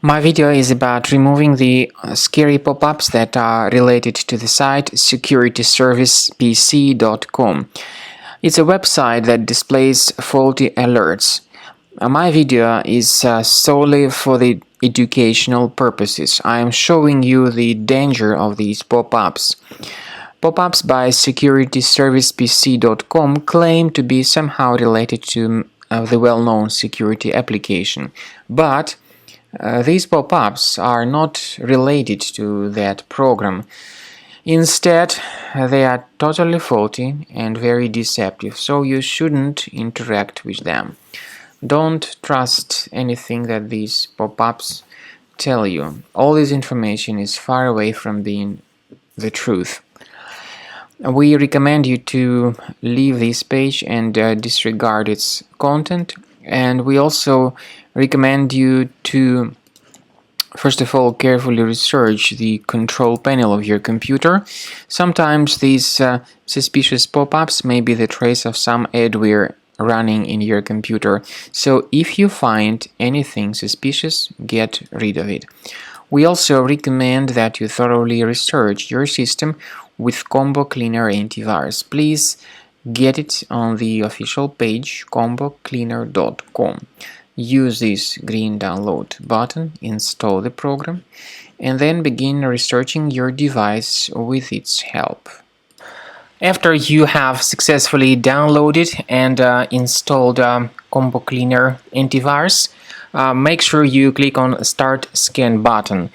My video is about removing the scary pop-ups that are related to the site securityservicepc.com. It's a website that displays faulty alerts. My video is solely for the educational purposes. I am showing you the danger of these pop-ups. Pop-ups by securityservicepc.com claim to be somehow related to the well-known security application, but these pop-ups are not related to that program. Instead, they are totally faulty and very deceptive, so you shouldn't interact with them. Don't trust anything that these pop-ups tell you. All this information is far away from being the truth. We recommend you to leave this page and disregard its content, and we also recommend you to first of all carefully research the control panel of your computer. Sometimes these suspicious pop-ups may be the trace of some adware running in your computer, so if you find anything suspicious, get rid of it. We also recommend that you thoroughly research your system with Combo Cleaner Antivirus. Please get it on the official page combocleaner.com. Use this green download button, install the program, and then begin researching your device with its help. After you have successfully downloaded and installed Combo Cleaner Antivirus, make sure you click on Start Scan button.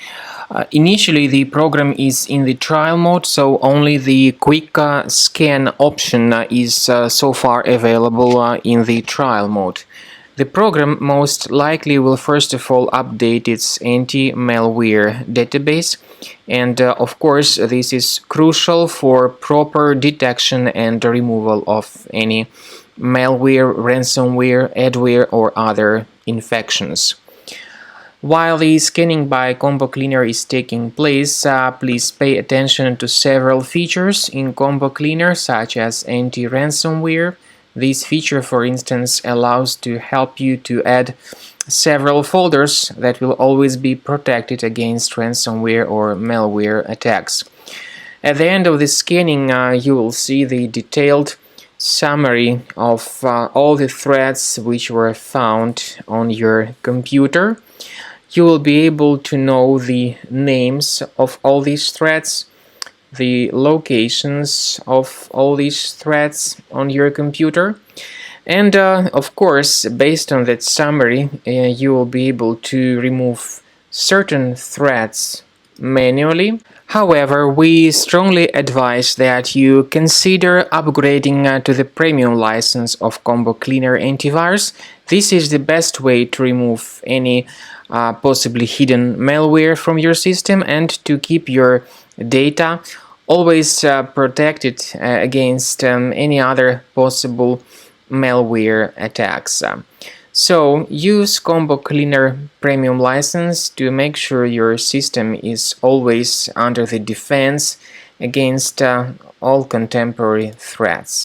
Initially, the program is in the trial mode, so only the quick scan option is so far available in the trial mode. The program most likely will first of all update its anti-malware database, and of course this is crucial for proper detection and removal of any malware, ransomware, adware or other infections. While the scanning by Combo Cleaner is taking place, please pay attention to several features in Combo Cleaner, such as anti-ransomware. This feature, for instance, allows to help you to add several folders that will always be protected against ransomware or malware attacks. At the end of the scanning, you will see the detailed summary of all the threats which were found on your computer. You will be able to know the names of all these threats, the locations of all these threats on your computer, and of course, based on that summary, you will be able to remove certain threats manually. However, we strongly advise that you consider upgrading to the premium license of Combo Cleaner Antivirus. This is the best way to remove any possibly hidden malware from your system and to keep your data always protected against any other possible malware attacks. So use Combo Cleaner Premium license to make sure your system is always under the defense against all contemporary threats.